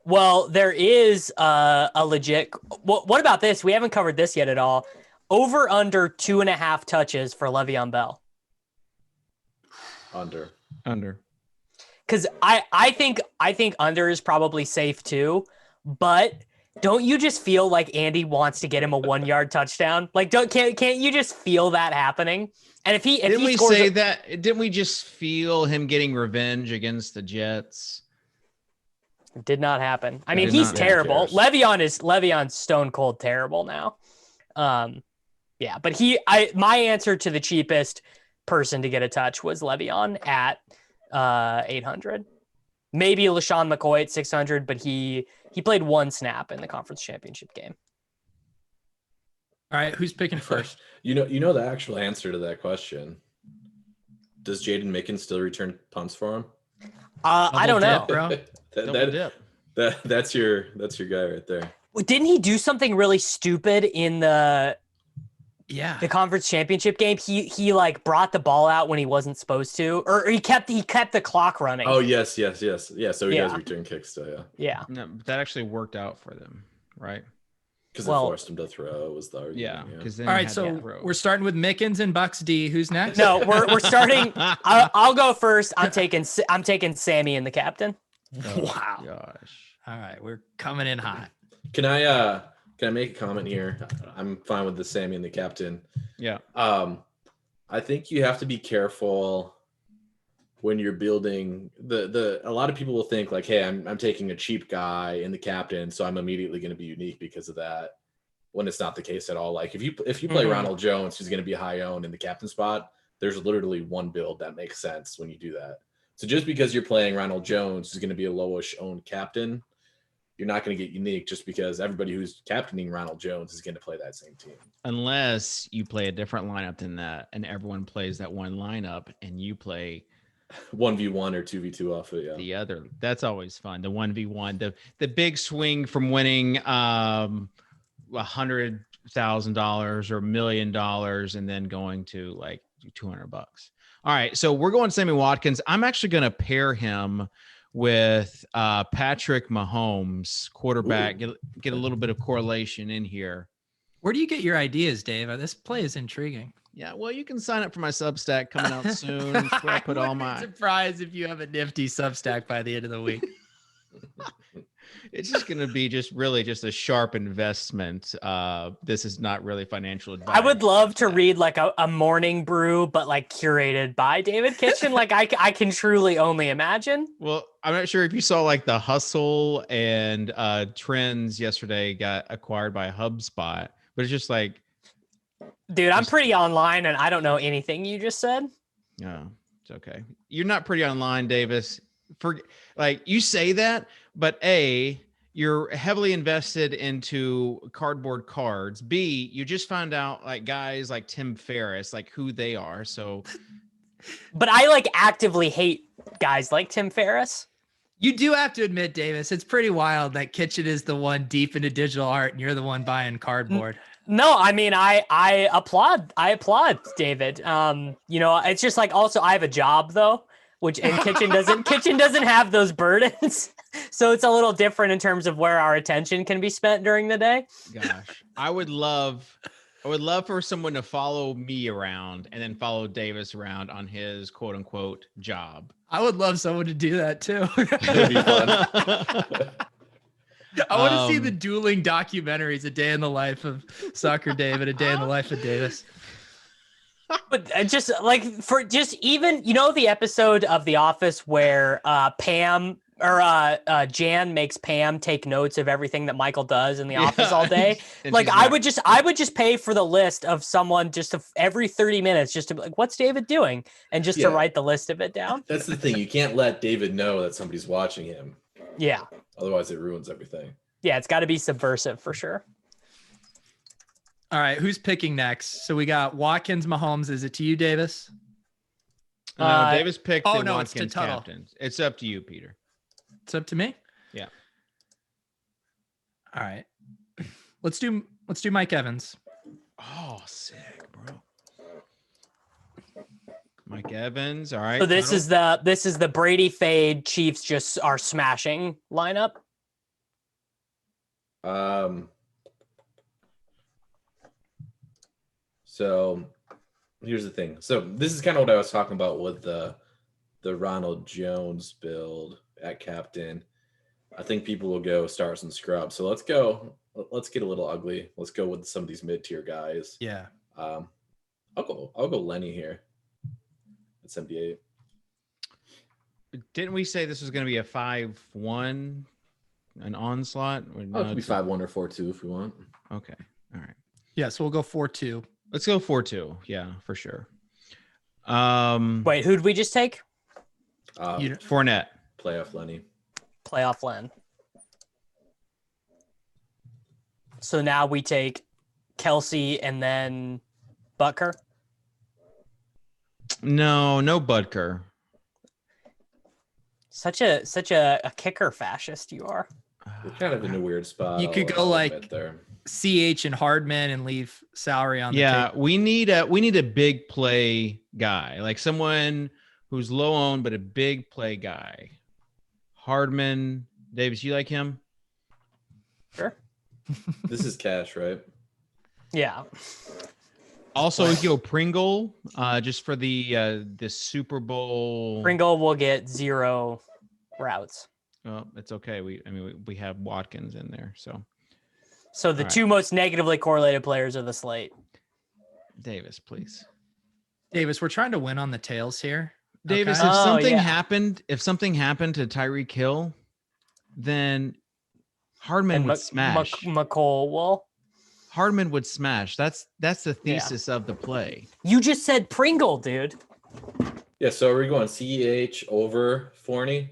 Well, there is a legit. What about this? We haven't covered this yet at all. Over under 2.5 touches for Le'Veon Bell. Under. Because I think under is probably safe too, but don't you just feel like Andy wants to get him a 1-yard touchdown? Like, can't you just feel that happening? And if he scores didn't we just feel him getting revenge against the Jets? Did not happen. I mean, he's terrible. Le'Veon's stone cold terrible now. Yeah, but my answer to the cheapest person to get a touch was Le'Veon at 800. Maybe LaShawn McCoy at 600, but he played one snap in the conference championship game. All right, who's picking first? You know the actual answer to that question. Does Jaden Mickens still return punts for him? I don't know. Bro. That's your guy right there. Didn't he do something really stupid in the conference championship game? He like brought the ball out when he wasn't supposed to, or he kept the clock running. Oh yes. Yeah, so he does return kicks still, Yeah. No, that actually worked out for them, right? Because it forced him to throw was the argument. Yeah. Because All right, so we're starting with Mickens and Bucks D. Who's next? No, we're starting. I'll go first. I'm taking Sammy and the captain. Oh, wow. Gosh. All right, we're coming in hot. Can I make a comment here? I'm fine with the Sammy and the captain. Yeah. I think you have to be careful when you're building a lot of people will think like, hey, I'm taking a cheap guy in the captain, so I'm immediately going to be unique because of that. When it's not the case at all. Like if you play Ronald Jones, who's going to be high owned in the captain spot, there's literally one build that makes sense when you do that. So just because you're playing Ronald Jones, who's going to be a lowish owned captain, you're not going to get unique just because everybody who's captaining Ronald Jones is going to play that same team. Unless you play a different lineup than that, and everyone plays that one lineup, and you play 1v1 or 2v2 off it. Yeah. The other. That's always fun. The 1v1, the big swing from winning $100,000 or $1 million, and then going to like $200. All right, so we're going Sammy Watkins. I'm actually going to pair him with Patrick Mahomes, quarterback. Get a little bit of correlation in here. Where do you get your ideas, Dave? This play is intriguing. Yeah, well, you can sign up for my Substack coming out soon. It's where I put all my. Surprised if you have a nifty Substack by the end of the week. It's just going to be just a sharp investment. This is not really financial advice. I would love to read like a morning brew, but like curated by David Kitchen. Like I can truly only imagine. Well, I'm not sure if you saw like the Hustle and Trends yesterday got acquired by HubSpot, but it's just like. Dude, I'm pretty online and I don't know anything you just said. No, it's okay. You're not pretty online, Davis. Like you say that, but A, you're heavily invested into cardboard cards. B, you just found out like guys like Tim Ferriss, like who they are. So, but I like actively hate guys like Tim Ferriss. You do have to admit, Davis, it's pretty wild that Kitchen is the one deep into digital art and you're the one buying cardboard. No, I mean, I applaud David. It's just like, also I have a job though, and Kitchen doesn't have those burdens. So it's a little different in terms of where our attention can be spent during the day. Gosh, I would love for someone to follow me around and then follow Davis around on his quote unquote job. I would love someone to do that too. That'd be fun. I want to see the dueling documentaries, A Day in the Life of Socrdave and A Day in the Life of Davis. But just like even the episode of The Office where Pam or Jan makes Pam take notes of everything that Michael does in the office all day. Like I would just pay for the list of someone just every 30 minutes just to be like, what's David doing? And just to write the list of it down. That's the thing. You can't let David know that somebody's watching him. Yeah. Otherwise it ruins everything. Yeah. It's got to be subversive for sure. All right. Who's picking next? So we got Watkins, Mahomes. Is it to you, Davis? No, Davis picked the no, Watkins it's to Tuttle. captain. It's up to you, Peter. It's up to me? Yeah. All right. Let's do Mike Evans. Oh, sick, bro. Mike Evans. All right. So this is the Brady fade Chiefs just are smashing lineup. So here's the thing. So this is kind of what I was talking about with the Ronald Jones build at captain. I think people will go stars and scrubs. So let's get a little ugly. Let's go with some of these mid-tier guys. Yeah. I'll go Lenny here at 78. Didn't we say this was going to be a 5-1, an onslaught? It could be 5-1 or 4-2 if we want. Okay. All right. Yeah. So we'll go 4-2. Let's go 4-2. Yeah, for sure. Wait, who'd we just take? Fournette. Playoff Lenny. Playoff Len. So now we take Kelsey and then Butker. No Butker. Such a kicker fascist you are. We're kind of in a weird spot. You could go I'll like admit there. CH and Hardman and leave salary on the Yeah, table. we need a big play guy, like someone who's low owned but a big play guy. Hardman, Davis, you like him? Sure. This is cash, right? Yeah. Also, we could go Pringle, just for the Super Bowl. Pringle will get 0 routes. Well, it's okay. We have Watkins in there, so So the All right. two most negatively correlated players of the slate. Davis, please. Davis, we're trying to win on the tails here. Davis, Okay? if Oh, something yeah. happened, to Tyreek Hill, then Hardman would smash. McCole will. Hardman would smash. That's the thesis of the play. You just said Pringle, dude. Yeah, so are we going CEH over Forney?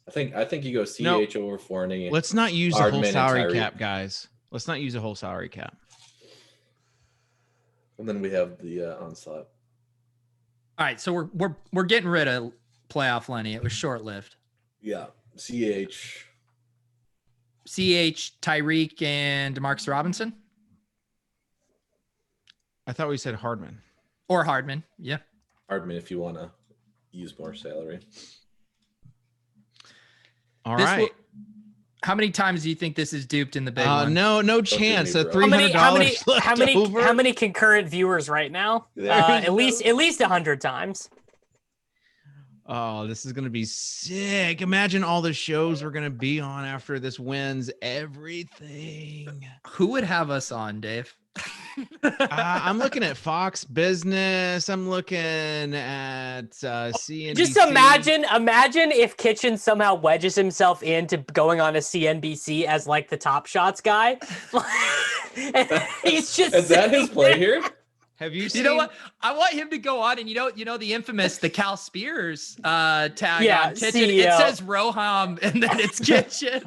I think you go CEH No. over Forney. Let's not use the whole Hardman and salary Tyreek. cap, guys. Let's not use a whole salary cap. And then we have the onslaught. All right, so we're getting rid of playoff Lenny. It was short lived. Yeah, CH. CH, Tyreek, and DeMarcus Robinson I thought we said Hardman. or Hardman. Yeah. Hardman, if you want to use more salary. All This right. will- how many times do you think this is duped in the big one? No do chance. me, A bro. $300 left over. How many concurrent viewers right now? There At you least 100 times. Oh, this is gonna be sick. Imagine all the shows we're gonna be on after this wins everything. Who would have us on, Dave? I'm looking at Fox Business. I'm looking at CNBC. Just imagine if Kitchen somehow wedges himself into going on a CNBC as like the Top Shots guy. He's just Is that his sitting play there. here? Have you You seen? know what? I want him to go on, and you know the infamous the Cal Spears tag Yeah, on Kitchen. CEO. It says Roham, and then it's Kitchen.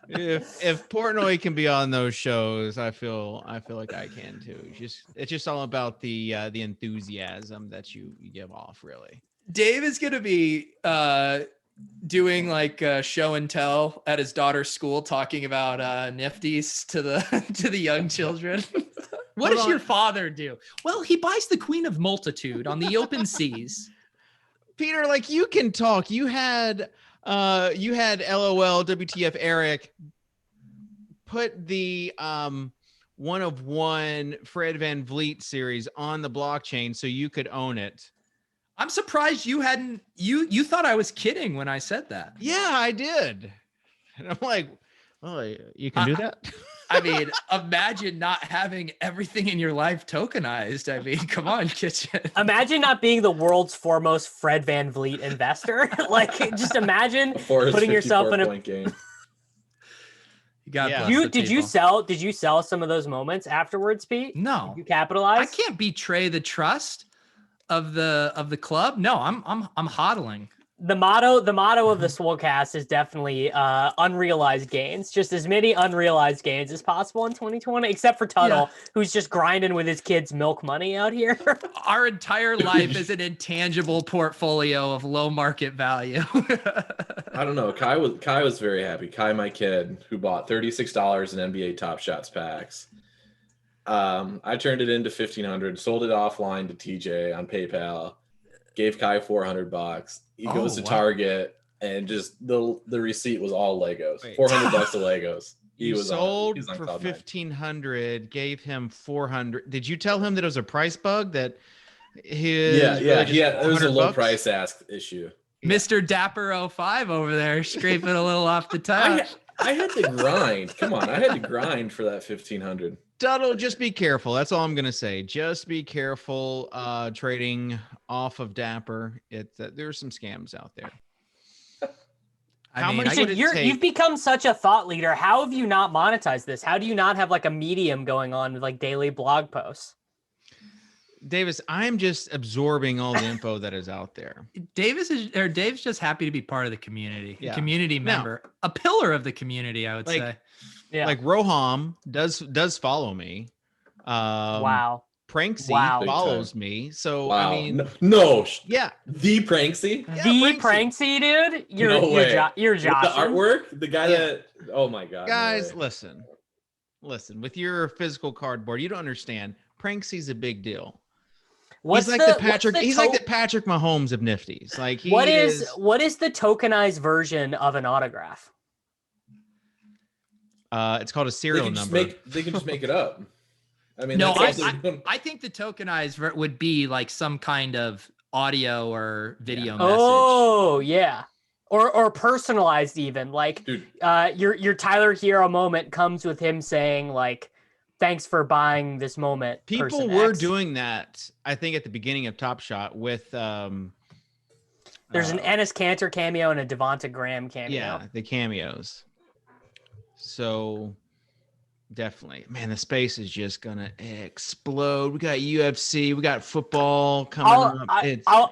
if Portnoy can be on those shows, I feel like I can too. It's just all about the enthusiasm that you give off, really. Dave is gonna be doing like show and tell at his daughter's school, talking about nifties to the young children. What Hold does on. your father do? Well, he buys the Queen of Multitude on the open seas. Peter, like, you can talk. You had LOL WTF Eric put the 1 of 1 Fred Van Vliet series on the blockchain so you could own it. I'm surprised you hadn't. You thought I was kidding when I said that. Yeah, I did. And I'm like, oh, you can do that? I mean, imagine not having everything in your life tokenized. I mean, come on, Kitchen. Imagine not being the world's foremost Fred Van Vliet investor. Like, just imagine Before his putting yourself in a. 54-point game. God Yeah. bless the Did you people. sell some of those moments afterwards, Pete? No, Did you capitalize? I can't betray the trust of the club. No, I'm hodling. The motto of the Swolecast is definitely unrealized gains. Just as many unrealized gains as possible in 2020, except for Tuttle, who's just grinding with his kids' milk money out here. Our entire life is an intangible portfolio of low market value. I don't know. Kai was very happy. Kai, my kid, who bought $36 in NBA Top Shots packs. I turned it into $1,500, sold it offline to TJ on PayPal, gave Kai $400. He goes to wow. Target, and just the receipt was all Legos. Wait. $400 of Legos. You sold he was on for cloud nine. $1,500, gave him $400. Did you tell him that it was a price bug? That his Yeah. It was a low $100? price ask issue. Mr. Dapper 05 over there scraping a little off the top. I had to grind. Come on, I had to grind for that $1,500. Tuttle, just be careful. That's all I'm gonna say. Just be careful trading off of Dapper. There's some scams out there. How mean, much would it take? You've become such a thought leader. How have you not monetized this? How do you not have like a medium going on with like daily blog posts? Davis, I'm just absorbing all the info that is out there. Dave's just happy to be part of the community, Yeah. a community member, a pillar of the community, I would say. Yeah. Like Roham does follow me. Wow. Pranksy Wow. follows me. So Wow. I mean, Yeah. The Pranksy? Yeah, The Pranksy. Pranksy, dude. No way. You're With the joshing. artwork? The guy that, oh my God. no guys, way. listen, with your physical cardboard, you don't understand. Pranksy's a big deal. What's he's like the the Patrick Mahomes of Nifties. Like what is the tokenized version of an autograph? It's called a serial number. They can just make it up. I mean, No, that's also- I think the tokenized would be like some kind of audio or video message. Oh yeah, or personalized even. Like Dude. your Tyler Hero moment comes with him saying like, "Thanks for buying this moment." People person were X." doing that, I think, at the beginning of Top Shot with There's an Ennis Cantor cameo and a Devonta Graham cameo. yeah, the cameos. So definitely, man, the space is just gonna explode. We got UFC, we got football coming up.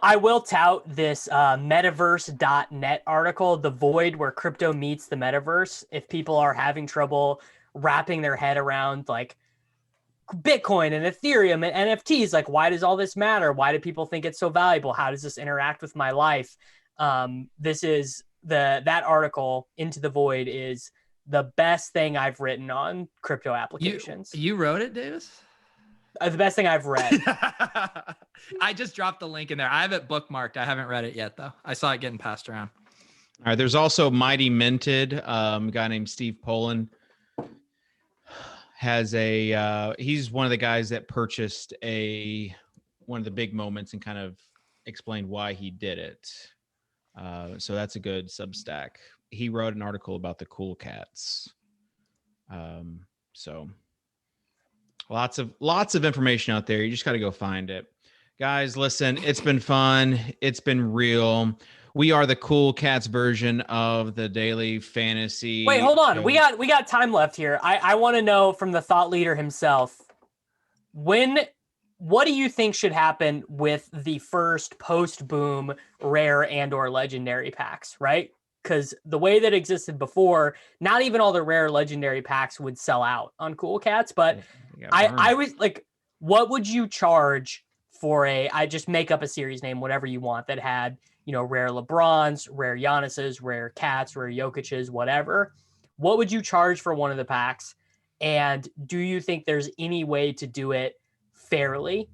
I will tout this metaverse.net article, The Void Where Crypto Meets the Metaverse. If people are having trouble wrapping their head around like Bitcoin and Ethereum and NFTs, like why does all this matter? Why do people think it's so valuable? How does this interact with my life? This is that article, Into the Void, is the best thing I've written on crypto applications. You wrote it, Davis? The best thing I've read. I just dropped the link in there. I have it bookmarked. I haven't read it yet, though. I saw it getting passed around. All right, there's also Mighty Minted, a guy named Steve Poland. Has he's one of the guys that purchased one of the big moments and kind of explained why he did it. So that's a good Substack. He wrote an article about the cool cats. So lots of information out there. You just got to go find it. Guys, listen, it's been fun. It's been real. We are the Cool Cats version of the daily fantasy. Wait, hold on. show. We got time left here. I want to know from the thought leader himself, what do you think should happen with the first post-boom rare and or legendary packs, right? Because the way that existed before, not even all the rare legendary packs would sell out on Cool Cats, but I was like, what would you charge for I just make up a series name, whatever you want, that had, rare LeBrons, rare Giannis's, rare Cats, rare Jokic's, whatever. What would you charge for one of the packs? And do you think there's any way to do it fairly?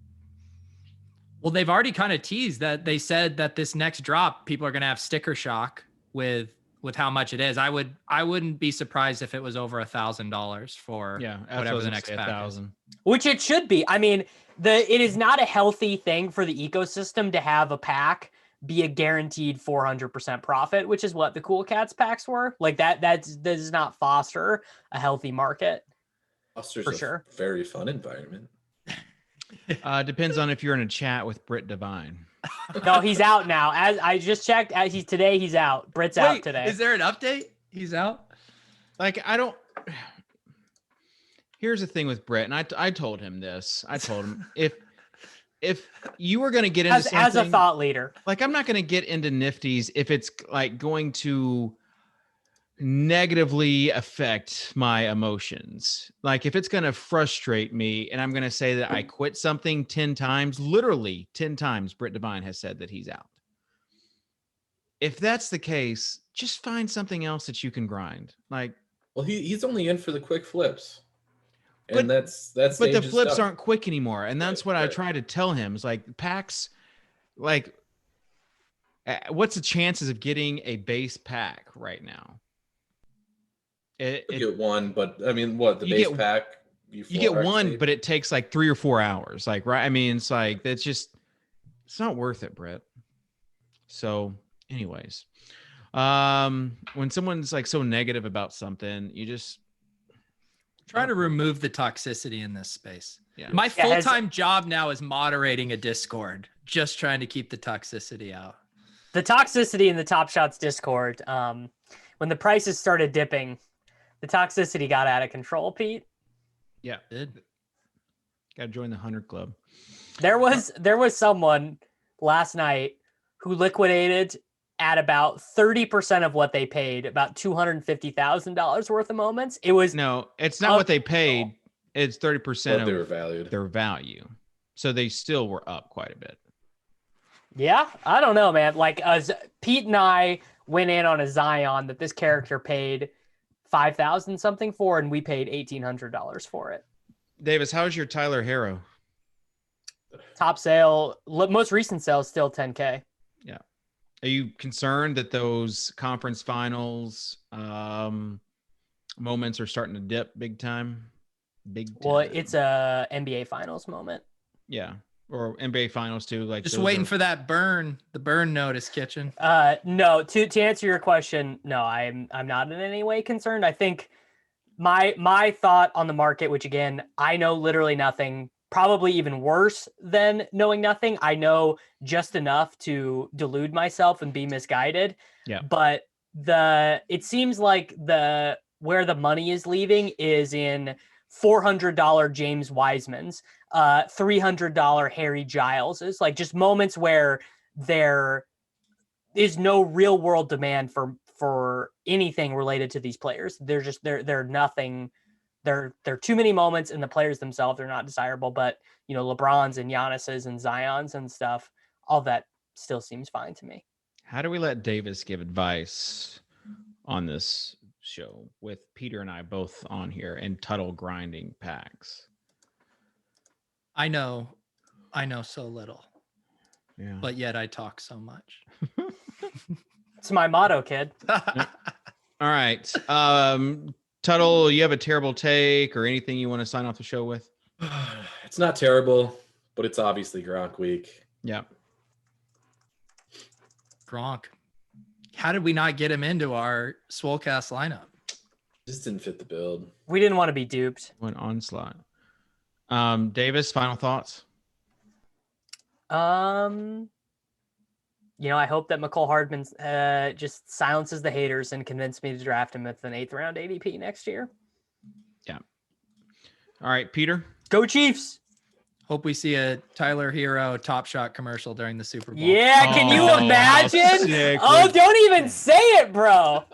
Well, they've already kind of teased that. They said that this next drop, people are going to have sticker shock with how much it is. I wouldn't be surprised if it was over $1,000 for whatever the next pack is. Which it should be. I mean, it is not a healthy thing for the ecosystem to have a pack be a guaranteed 400% profit, which is what the Cool Cats packs were. Like that does not foster a healthy market. Fosters for sure. Very fun environment. Depends on if you're in a chat with Britt Devine. No, he's out now. As I just checked, he's out. Britt's out today. Is there an update? He's out? Like, here's the thing with Britt, and I told him this. I told him if you were going to get into something as a thought leader, like I'm not going to get into Nifties if it's like going to negatively affect my emotions. Like if it's going to frustrate me and I'm going to say that I quit something 10 times, literally 10 times, Britt Devine has said that he's out. If that's the case, just find something else that you can grind. Like, well, he's only in for the quick flips. And but the flips stuff. aren't quick anymore. And that's what right. I try to tell him is like packs, like what's the chances of getting a base pack right now? You get one, but I mean, what the base pack? You get one, but it takes like 3 or 4 hours. Like, right? I mean, it's like it's not worth it, Brett. So, anyways, when someone's like so negative about something, you just try to remove the toxicity in this space. Yeah. My full-time job now is moderating a Discord, just trying to keep the toxicity out. The toxicity in the Top Shots Discord, when the prices started dipping, the toxicity got out of control, Pete. Yeah. Got to join the 100 Club. There was someone last night who liquidated at about 30% of what they paid, about $250,000 worth of moments. It was No, it's not what they paid. It's 30% What they were of valued. their value. So they still were up quite a bit. Yeah, I don't know, man. Like, Pete and I went in on a Zion that this character paid $5,000 something for, and we paid $1,800 for it. Davis, how's your Tyler Harrow? Top sale, most recent sale is still 10K. Yeah. Are you concerned that those conference finals moments are starting to dip big time? Well, it's a NBA finals moment. Yeah. Or NBA finals too. Like Just waiting for that the burn notice, Kitchen. No, to answer your question, no, I'm not in any way concerned. I think my thought on the market, which again, I know literally nothing, probably even worse than knowing nothing. I know just enough to delude myself and be misguided. Yeah. But it seems like where the money is leaving is in $400 James Wiseman's, $300 Harry Giles. It's like just moments where there is no real world demand for anything related to these players. They're nothing. They're too many moments, and the players themselves are not desirable. But LeBron's and Giannis's and Zion's and stuff, all that still seems fine to me. How do we let Davis give advice on this show with Peter and I both on here and Tuttle grinding packs? I know so little, Yeah. but yet I talk so much. It's my motto, kid. All right. Tuttle, you have a terrible take or anything you want to sign off the show with? It's not terrible, but it's obviously Gronk week. Yeah. Gronk. How did we not get him into our Swolecast lineup? Just didn't fit the build. We didn't want to be duped. One onslaught. Davis, final thoughts? I hope that McCole Hardman just silences the haters and convinces me to draft him with an 8th round ADP next year. Yeah. All right, Peter. Go Chiefs. Hope we see a Tyler Hero Top Shot commercial during the Super Bowl. Yeah, can you how imagine? sick Oh, would- don't even say it, bro.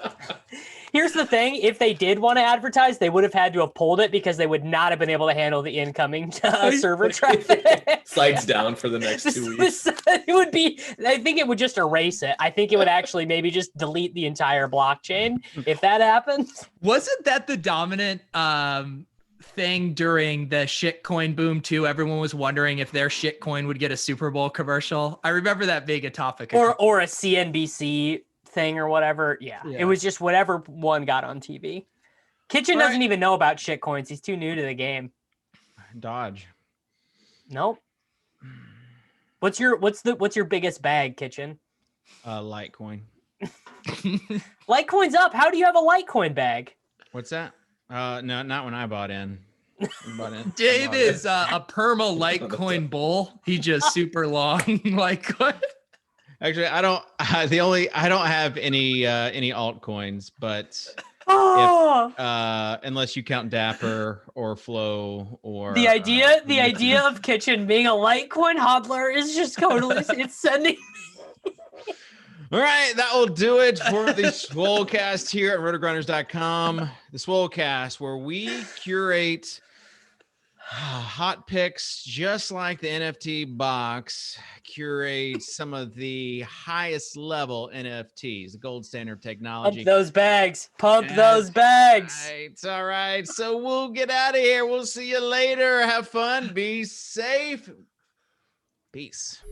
Here's the thing. If they did want to advertise, they would have had to have pulled it because they would not have been able to handle the incoming server traffic. Sites down for the next 2 weeks. It would be, I think it would just erase it. I think it would actually maybe just delete the entire blockchain if that happens. Wasn't that the dominant thing during the shitcoin boom too? Everyone was wondering if their shitcoin would get a Super Bowl commercial. I remember that being a topic. Or a CNBC thing or whatever. Yeah. It was just whatever one got on TV. Kitchen doesn't even know about shitcoins. He's too new to the game. Dodge. Nope. What's your biggest bag, Kitchen? Litecoin. Litecoin's up. How do you have a Litecoin bag? What's that? No, not when I bought in. Dave is a perma Litecoin bull. He just super long Litecoin. Actually, I don't have any altcoins, but unless you count Dapper or Flow or the idea of Kitchen being a Litecoin hodler is just totally it's sending. All right, that will do it for the Swolecast here at RotoGrinders.com. The Swolecast, where we curate hot picks just like the NFT box, curate some of the highest level NFTs, the gold standard technology. Pump those bags. Pump those bags. All right. So we'll get out of here. We'll see you later. Have fun. Be safe. Peace.